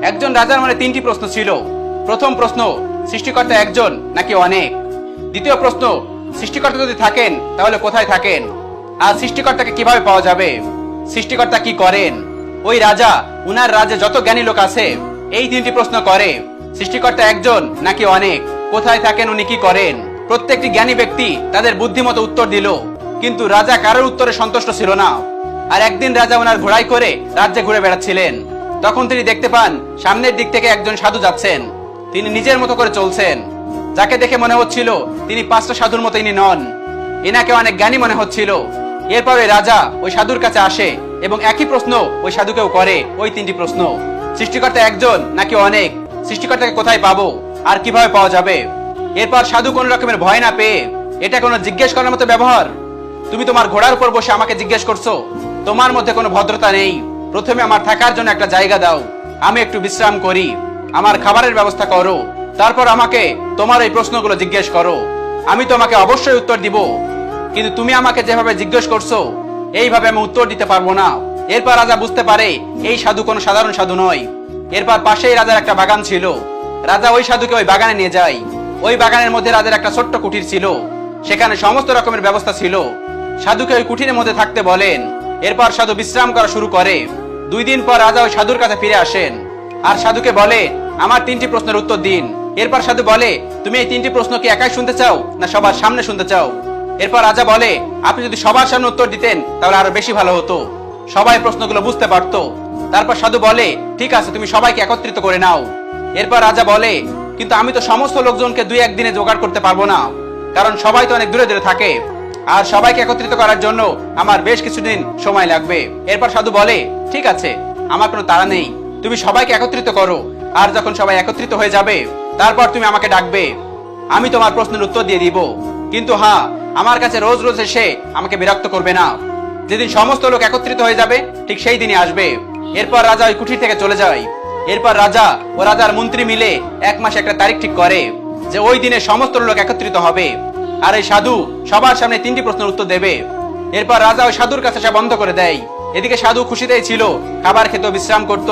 একজন রাজার মনে তিনটি প্রশ্ন ছিল। প্রথম প্রশ্ন, সৃষ্টিকর্তা একজন নাকি অনেক? দ্বিতীয় প্রশ্ন, সৃষ্টিকর্তা যদি থাকেন তাহলে কোথায় থাকেন? আর সৃষ্টিকর্তাকে কিভাবে পাওয়া যাবে? সৃষ্টিকর্তা কি করেন? ওই রাজা, উনার রাজ্যে যত জ্ঞানী লোক আছে এই তিনটি প্রশ্ন করে, সৃষ্টিকর্তা একজন নাকি অনেক, কোথায় থাকেন, উনি কি করেন। প্রত্যেকটি জ্ঞানী ব্যক্তি তাদের বুদ্ধিমতো উত্তর দিল, কিন্তু রাজা কারোর উত্তরে সন্তুষ্ট ছিল না। আর একদিন রাজা ওনার ঘোড়ায় করে রাজ্যে ঘুরে বেড়াচ্ছিলেন। তখন তিনি দেখতে পান সামনের দিক থেকে একজন সাধু যাচ্ছেন। তিনি নিজের মতো করে চলছেন, যাকে দেখে মনে হচ্ছিল তিনি 5টা সাধুর মতো ইনি নন। এনাকে অনেক জ্ঞানী মনে হচ্ছিল। এরপরে রাজা ওই সাধুর কাছে আসে এবং একই প্রশ্ন ওই সাধুকেও করে, ওই তিনটি প্রশ্ন। সৃষ্টিকর্তা একজন নাকি অনেক? সৃষ্টিকর্তাকে কোথায় পাবো আর কিভাবে পাওয়া যাবে? এরপর সাধু কোন রকমের ভয় না পেয়ে, এটা কোনো জিজ্ঞেস করার মতো ব্যবহার? তুমি তোমার ঘোড়ার উপর বসে আমাকে জিজ্ঞেস করছো? তোমার মধ্যে কোনো ভদ্রতা নেই। প্রথমে আমার থাকার জন্য একটা জায়গা দাও, আমি একটু বিশ্রাম করি, আমার খাবারের ব্যবস্থা করো, তারপর আমাকে তোমার এই প্রশ্নগুলো জিজ্ঞেস করো। আমি তোমাকে অবশ্যই উত্তর দিব, কিন্তু তুমি আমাকে যেভাবে জিজ্ঞেস করছো এইভাবে আমি উত্তর দিতে পারবো না। এরপর রাজা বুঝতে পারে এই সাধু কোনো সাধারণ সাধু নয়। এরপর পাশেই রাজার একটা বাগান ছিল। রাজা ওই সাধুকে ওই বাগানে নিয়ে যায়। ওই বাগানের মধ্যে রাজার একটা ছোট্ট কুটির ছিল, সেখানে সমস্ত রকমের ব্যবস্থা ছিল। সাধুকে ওই কুটিরের মধ্যে থাকতে বলেন। এরপর সাধু বিশ্রাম করা শুরু করে। 2 দিন পর রাজা ওই সাধুর কাছে ফিরে আসেন আর সাধুকে বলে, আমার 3টি প্রশ্নের উত্তর দিন। এরপর সাধু বলে, তুমি এই 3টি প্রশ্ন কি একাই শুনতে চাও না সবার সামনে শুনতে চাও? এরপর রাজা বলে, আপনি যদি সবার সামনে উত্তর দিতেন তাহলে আরো বেশি ভালো হতো, সবাই প্রশ্নগুলো বুঝতে পারতো। তারপর সাধু বলে, ঠিক আছে, তুমি সবাইকে একত্রিত করে নাও। এরপর রাজা বলে, কিন্তু আমি তো সমস্ত লোকজনকে 2-1 দিনে জোগাড় করতে পারবো না, কারণ সবাই তো অনেক দূরে দূরে থাকে, আর সবাইকে একত্রিত করার জন্য আমার বেশ কিছুদিন সময় লাগবে। এরপর সাধু বলে, ঠিক আছে, আমার কোনো তাড়া নেই, তুমি সবাইকে একত্রিত করো, আর যখন সবাই একত্রিত হয়ে যাবে তারপর তুমি আমাকে ডাকবে, আমি তোমার প্রশ্নের উত্তর দিয়ে দিব। কিন্তু হ্যাঁ, আমার কাছে রোজ রোজ এসে আমাকে বিরক্ত করবে না। যেদিন সমস্ত লোক একত্রিত হয়ে যাবে ঠিক সেই দিনই আসবে। এরপর রাজা ওই কুঠির থেকে চলে যায়। এরপর রাজা ও রাজার মন্ত্রী মিলে 1 মাসে একটা তারিখ ঠিক করে যে ওই দিনে সমস্ত লোক একত্রিত হবে, আর এই সাধু সবার সামনে 3টি প্রশ্নের উত্তর দেবে। এরপর রাজা ওই সাধুর কাছে সে বন্ধ করে দেয়। এদিকে সাধু খুশিতেই ছিল, খাবার খেত, বিশ্রাম করত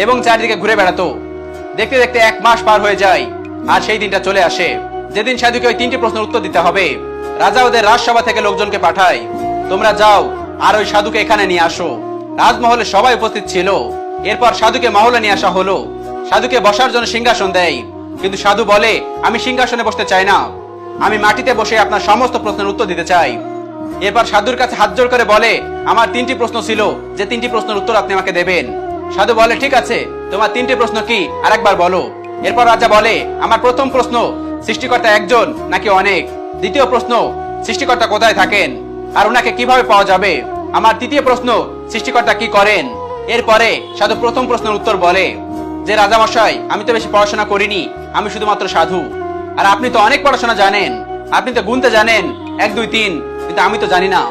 এবং চারিদিকে ঘুরে বেড়াতো। দেখতে দেখতে 1 মাস পার হয়ে যায়, আর সেই দিনটা চলে আসে যেদিন সাধুকে ওই 3টি প্রশ্নের উত্তর দিতে হবে। রাজা ওদের রাজসভা থেকে লোকজনকে পাঠায়, তোমরা যাও আর ওই সাধুকে এখানে নিয়ে আসো। রাজমহলে সবাই উপস্থিত ছিল। এরপর সাধুকে মহলে নিয়ে আসা হলো। সাধুকে বসার জন্য সিংহাসন দেয়, কিন্তু সাধু বলে, আমি সিংহাসনে বসতে চাই না, আমি মাটিতে বসে আপনার সমস্ত প্রশ্নের উত্তর দিতে চাই। এরপর সাধুর কাছে হাত জোড় করে বলে, আমার 3টি প্রশ্ন ছিল, যে 3টি প্রশ্নের উত্তর আপনি আমাকে দেবেন। সাধু বলে, ঠিক আছে, তোমার 3টি প্রশ্ন কি আরেকবার বলো। এরপর রাজা বলে, আমার প্রথম প্রশ্ন, সৃষ্টিকর্তা একজন নাকি অনেক? দ্বিতীয় প্রশ্ন, সৃষ্টিকর্তা কোথায় থাকেন আর ওনাকে কিভাবে পাওয়া যাবে? আমার তৃতীয় প্রশ্ন, সৃষ্টিকর্তা কি করেন? এরপরে সাধু প্রথম প্রশ্নের উত্তর বলে যে, রাজামশাই, আমি তো বেশি পড়াশোনা করিনি, আমি শুধুমাত্র সাধু, আর আপনি তো অনেক পড়াশোনা জানেন, আপনি তো গুনতে জানেন 1 2 3, কিন্তু আমি তো জানি না।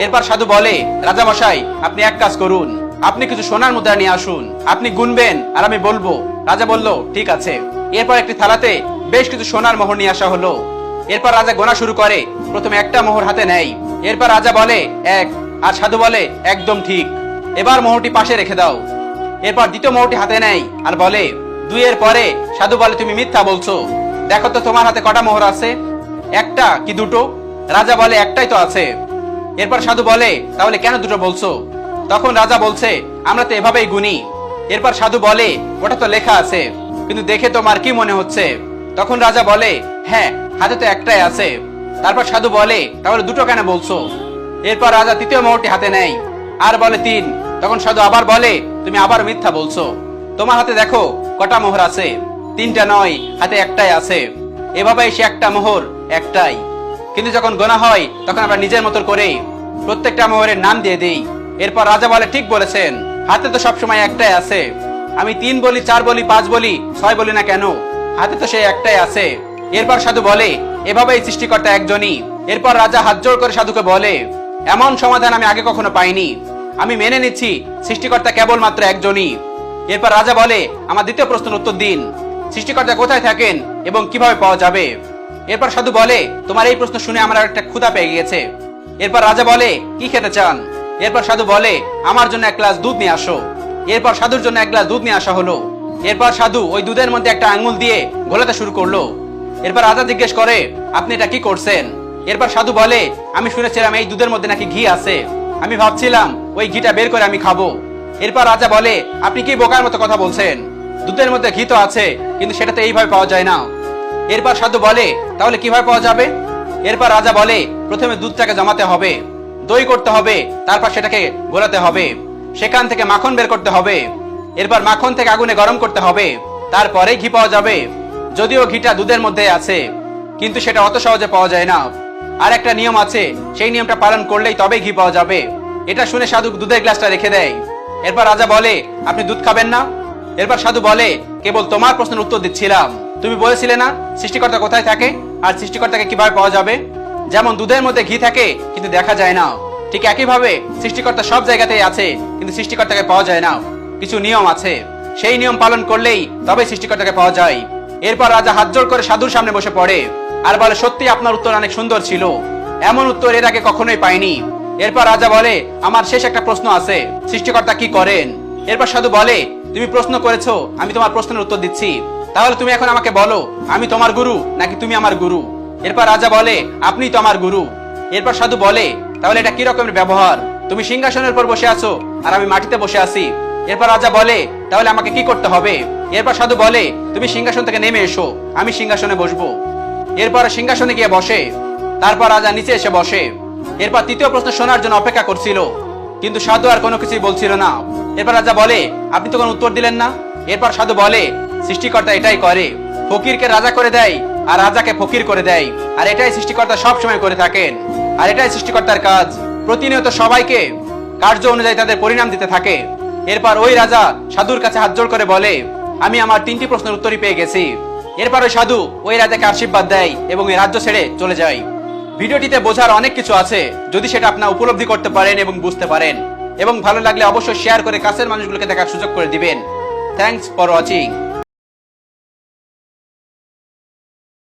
এরপর সাধু বলে, রাজামশাই, আপনি এক কাজ করুন, আপনি কিছু সোনার মুদ্রা নিয়ে আসুন, আপনি গুনবেন আর আমি বলবো। রাজা বলল, ঠিক আছে। এরপর একটি থালাতে বেশ কিছু সোনার মোহর নিয়ে আসা হলো। এরপর রাজা গোনা শুরু করে। প্রথমে একটা মোহর হাতে নেয়। এরপর রাজা বলে 1, আর সাধু বলে একদম ঠিক, এবার মোহরটি পাশে রেখে দাও। এরপর দ্বিতীয় মোহরটি হাতে নেয় আর বলে 2। এর পরে সাধু বলে, তুমি মিথ্যা বলছো, দেখো তো তোমার হাতে কটা মোহর আছে, একটা কি দুটো? রাজা বলে, একটাই তো আছে। এরপর সাধু বলে, তাহলে কেন দুটো বলছো? তখন রাজা বলছে, আমরা তো এভাবেই গুনি। এরপর সাধু বলে, ওটা তো লেখা আছে, কিন্তু দেখে তোমার কি মনে হচ্ছে? তখন রাজা বলে, হ্যাঁ, হাতে তো একটাই আছে। তারপর সাধু বলে, তাহলে দুটো কেন বলছো? এরপর রাজা তৃতীয় মোহরটি হাতে নেয় আর বলে 3। তখন সাধু আবার বলে, তুমি আবার মিথ্যা বলছো, তোমার হাতে দেখো কটা মোহর আছে, 3টা নয়, হাতে একটাই আছে। এভাবেই সে একটা মোহর একটাই, কিন্তু যখন গোনা হয় তখন আমরা নিজের মতো করে প্রত্যেকটা মোহরের নাম দিয়ে দিই। এরপর রাজা বলে, ঠিক বলেছেন, হাতে তো সবসময় একটাই আছে, আমি 3 বলি, 4 বলি, 5 বলি, 6 বলি না কেন, হাতে তো সেই একটাই আছে। এরপর সাধু বলে, এভাবেই সৃষ্টিকর্তা একজনই। এরপর রাজা হাত জোড় করে সাধুকে বলে, এমন সমাধান আমি আগে কখনো পাইনি, আমি মেনে নিচ্ছি সৃষ্টিকর্তা কেবলমাত্র একজনই। এরপর রাজা বলে, আমার দ্বিতীয় প্রশ্নের উত্তর দিন, সৃষ্টিকর্তা কোথায় থাকেন এবং কিভাবে পাওয়া যাবে? এরপর সাধু বলে, তোমার এই প্রশ্ন শুনে আমার একটা ক্ষুধা পেয়ে গিয়েছে। এরপর রাজা বলে, কি খেতে চান? এরপর সাধু বলে, আমার জন্য 1 গ্লাস দুধ নিয়ে আসো। এরপর সাধুর জন্য 1 গ্লাস দুধ নিয়ে আসা হলো। এরপর সাধু ওই দুধের মধ্যে একটা আঙ্গুল দিয়ে ঘোলাতে শুরু করলো। এরপর রাজা জিজ্ঞেস করে, আপনি এটা কি করছেন? এরপর সাধু বলে, আমি শুনেছিলাম এই দুধের মধ্যে নাকি ঘি আছে, আমি ভাবছিলাম ওই ঘিটা বের করে আমি খাবো। এরপর রাজা বলে, আপনি কি বোকার মতো কথা বলছেন? দুধের মধ্যে ঘি তো আছে, কিন্তু সেটা তো এইভাবে পাওয়া যায় না। এরপর সাধু বলে, তাহলে কিভাবে পাওয়া যাবে? এরপর রাজা বলে, প্রথমে দুধটাকে জমাতে হবে, দই করতে হবে, তারপর সেটাকে গোলাতে হবে, সেখান থেকে মাখন বের করতে হবে, এরপর মাখন থেকে আগুনে গরম করতে হবে, তারপরে ঘি পাওয়া যাবে। যদিও ঘিটা দুধের মধ্যে আছে, কিন্তু সেটা অত সহজে পাওয়া যায় না। আর একটা নিয়ম আছে, সেই নিয়মটা পালন করলেই তবেই ঘি পাওয়া যাবে। এটা শুনে সাধু দুধের গ্লাসটা রেখে দেয়। এরপর রাজা বলে, আপনি দুধ খাবেন না? এরপর সাধু বলে, কেবল তোমার প্রশ্নের উত্তর দিচ্ছিলাম। তুমি বলেছিলে না সৃষ্টিকর্তা কোথায় থাকে আর সৃষ্টিকর্তাকে কিভাবে পাওয়া যাবে? যেমন দুধের মধ্যে ঘি থাকে কিন্তু দেখা যায় না, ঠিক একইভাবে সৃষ্টিকর্তা সব জায়গাতেই আছে, কিন্তু সৃষ্টিকর্তাকে পাওয়া যায় না। কিছু নিয়ম আছে, সেই নিয়ম পালন করলেই তবে সৃষ্টিকর্তাকে পাওয়া যায়। এরপর রাজা হাত জোড় করে সাধুর সামনে বসে পড়ে আর বলে, সত্যি আপনার উত্তর অনেক সুন্দর ছিল, এমন উত্তর এর আগে কখনোই পাইনি। এরপর রাজা বলে, আমার শেষ একটা প্রশ্ন আছে, সৃষ্টিকর্তা কি করেন? এরপর সাধু বলে, তুমি প্রশ্ন করেছো, আমি তোমার প্রশ্নের উত্তর দিচ্ছি, তাহলে তুমি এখন আমাকে বলো, আমি তোমার গুরু নাকি তুমি আমার গুরু? এরপর রাজা বলে, আপনিই তো আমার গুরু। এরপর সাধু বলে, তাহলে এটা কি রকমের ব্যবহার? তুমি সিংহাসনের উপর বসে আছো আর আমি মাটিতে বসে আছি। এরপর রাজা বলে, তাহলে আমাকে কি করতে হবে? এরপর সাধু বলে, তুমি সিংহাসন থেকে নেমে এসো, আমি সিংহাসনে বসবো। এরপর সিংহাসনে গিয়ে বসে, তারপর রাজা নিচে এসে বসে। এরপর তৃতীয় প্রশ্ন শোনার জন্য অপেক্ষা করছিল, কিন্তু সাধু আর কোনো কিছুই বলছিল না। এরপর রাজা বলে, আপনি তো কোনো উত্তর দিলেন না। এরপর সাধু বলে, সৃষ্টিকর্তা এটাই করে, ফকিরকে রাজা করে দেয় আর রাজাকে ফকির করে দেয়, আর এটাই সৃষ্টিকর্তা সব সময় করে থাকেন। আর এটাই সৃষ্টিকর্তার কাজ, প্রতিনিয়ত সবাইকে কার্য অনুযায়ী তাদের পরিণাম দিতে থাকে। এরপর ওই রাজা সাধুর কাছে হাত জোড় করে বলে, আমি আমার 3টি প্রশ্নের উত্তরই পেয়ে গেছি। এরপর ওই সাধু ওই রাজাকে আশীর্বাদ দেয় এবং এই রাজ্য ছেড়ে চলে যায়। ভিডিওটিতে বোঝার অনেক কিছু আছে, যদি সেটা আপনারা উপলব্ধি করতে পারেন এবং বুঝতে পারেন, এবং ভালো লাগলে অবশ্যই শেয়ার করে কাছের মানুষগুলোকে দেখার সুযোগ করে দিবেন। Thanks for watching.